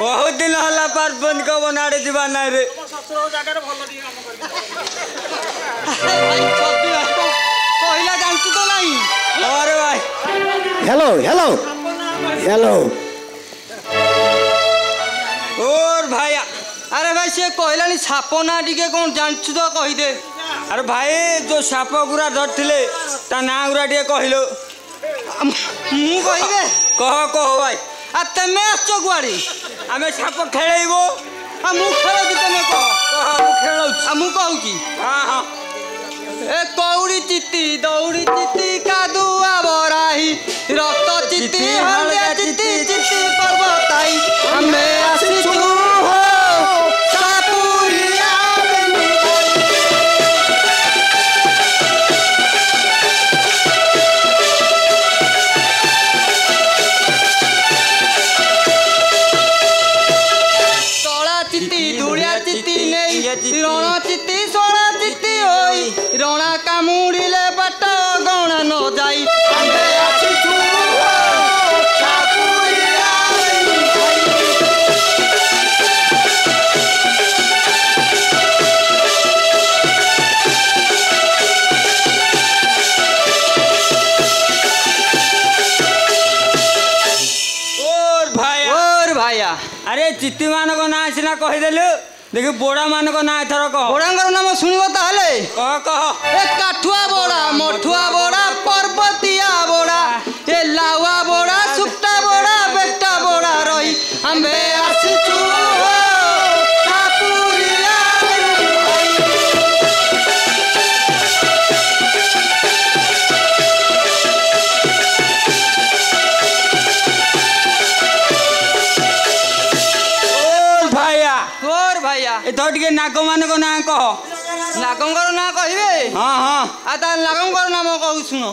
बहुत दिन हला पार्बन को बनाड़े जीवा ना रे ससुर जगह भल टिके काम कर कहला जानतु तो नहीं अरे भाई हेलो हेलो हेलो और भाई अरे भाई से कहलानी साप ना टिके कौन जानतु तो कहि दे अरे भाई जो साप गुरा धरथिले ता ना गुरा टिके कहिलो मु कहिबे कह कह भाई आ तमे आछो गुआड़ी आमे साप खेलेइबो आ मु खेलो कि तमे कह कह मु खेलौ आ मु कहूची हां हां ए कौड़ी चित्ती दौड़ी चित्ती कादुआ बराही रक्त चित्ती हल्दिया चित्ती चित्ती पर्वताई हमें आसीचु हो सापुरिया तोड़ा चित्ती धुलिया चित्ती नहीं रण चित्ती सोना चित्ती होई रणा कामुड़िले बाट गणा न जाई हमें आसीचु हो सापुरिया और भाइया अरे चित्ती मान को ना सिना कहि देलु देखि बोड़ा मान को ना एथर कह बोड़ांगर नाम सुनिबो ताले कह कह ए काठुआ बोड़ा मठुआ बोड़ा पर्वतिया बोड़ा ए लावा बोड़ा सुट्टा बोड़ा बेटा बोड़ा रही हमें आसीचु हो सापुरिया और भाइया ए धटिके नाग मान को ना कह नागंगर ना कहिबे हां हां आ ता नागंगर नाम कहू सुनो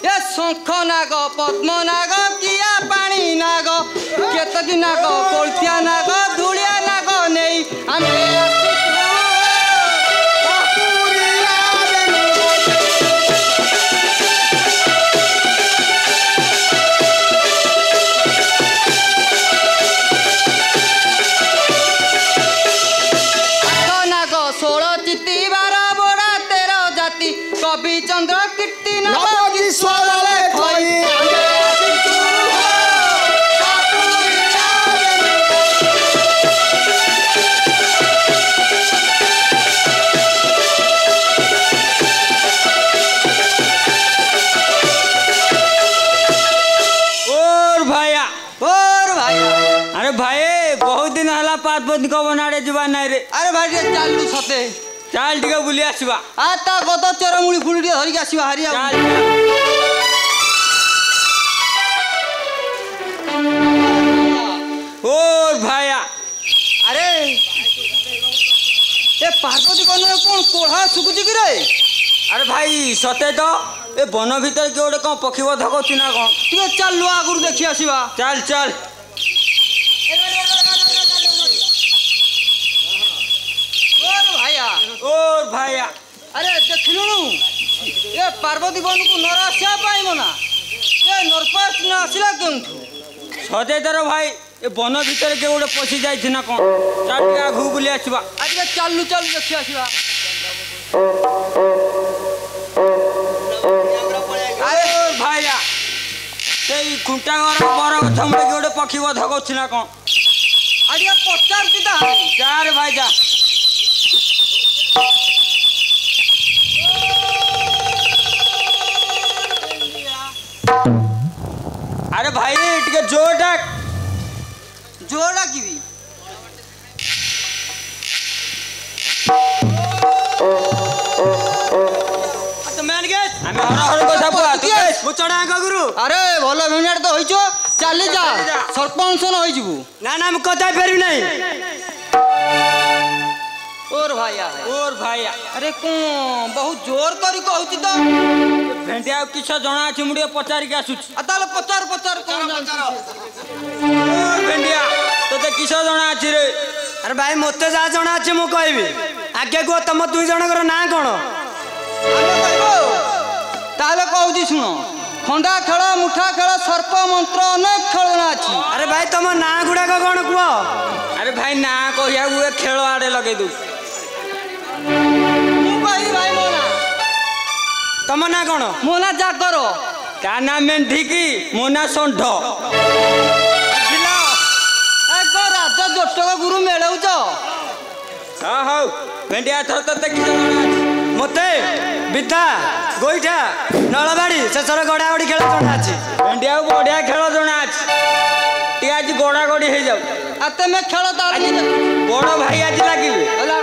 ए शंख नाग पद्म नाग किया पानी नाग केतकी नाग कोलथिया नाग धुलिया नाग नेई हमें आसीचु हो सापुरिया नाग 16 चित्ती 12 बोड़ा 13 जाति कवि चंद्र कीर्ति नाग ईश्वर लेखई हमें आसीचु हो सापुरिया और भाइया अरे भाई बहुत दिन हला पार्बन को बनाड़े जीवा ना रे अरे भाई टे चालू सते चल टिके बुली आसीबा आ ता गद चरमुड़ी फुड़ी टे धरिक आसीबा हरिया चल और भाइया अरे ए पार्वती बन कौन कोढ़ा सुकुची कि रे अरे भाई सते तो ए वन भीतर के गोटे कौन पक्षी बध करछि ना कौन टिके चालू आगुरु देखि आसीबा चल चल और भाइया अरे देखलुनु ए पार्वती बन को नरासिया पाइम ना ए नरपास न आसिला केंथु सते तर भाई ए वन भीतर के गोटे पशि जाइछि ना कौन चल टिके आगु बुली आसीबा आज चालू चालू देखि आसीबा और भाइया सेई खुंटा घर बर गछ मुड़े के गोटे पक्षी बध करछि ना कौन आज 50 किता जा रे भाई जा अरे भाई टिके जोर डाक जोर डाकिबी तो मैन गेस हमें हर हर को सब तू गेस मु चढ़ा का गुरु अरे भलो मिनिट तो होइछो चली जा सरपंच न होई जिवु ना ना हम कथा फेरबी नहीं और भाइया अरे कौन बहुत जोर करी कहूची तो भेंटिया किछ जणा अछि मुडे पचारि के आसुछ आ ताले पचार कौन भेंटिया तते किछ जणा अछि रे अरे भाई मते जा जणा अछि मु कहबी आगे को तुम दुई जनकर ना कोन आमे कहबो ताले कहूची सुनो ଖଣ୍ଡା ଖେଳ ମୁଠା ଖେଳ ସର୍ପ ମନ୍ତ୍ର ଅନେକ ଖେଳ ଅଛି। ଆରେ ଭାଇ ତମ ନାଁ ଗୁଡାକ କଣ କୁହ? ଆରେ ଭାଇ ନା କହିବାକୁ ଏ ଖେଳ ଆଡେ ଲଗେଇ ଦଉଛୁ। ମୁଁ କହିବି ଭାଇ ମୋ ନାଁ। ତମ ନାଁ କଣ? ମୋ ନାଁ ଜାଗର। ତା ନା ମେଣ୍ଢିକି ମୋ ନା ଷଣ୍ଢ। ରାଜ ଜୋଟକ ଗୁରୁ ମେଳଉଛ। ହଁ ହଉ ଭେଣ୍ଡିଆ ଥର ତ ଦେଖିଛ ଜଣା ଅଛି। ମତେ ବିଧା ଗୋଇଠା ନଳବାଡି ଶେଷରେ ଗଡା ଗଡି ଖେଳ ଜଣା ଅଛି। ଭେଣ୍ଡିଆକୁ ବଢିଆ ଖେଳ ଜଣା ଅଛି। ଟିକେ ଆଜି ଗଡା ଗଡି ହେଇଯାଉ। ଆଉ ତେମେ ଖେଳ ତାଳି ବଡ ଭାଇ ଆଜି ଲାଗିବେ। ହେଲା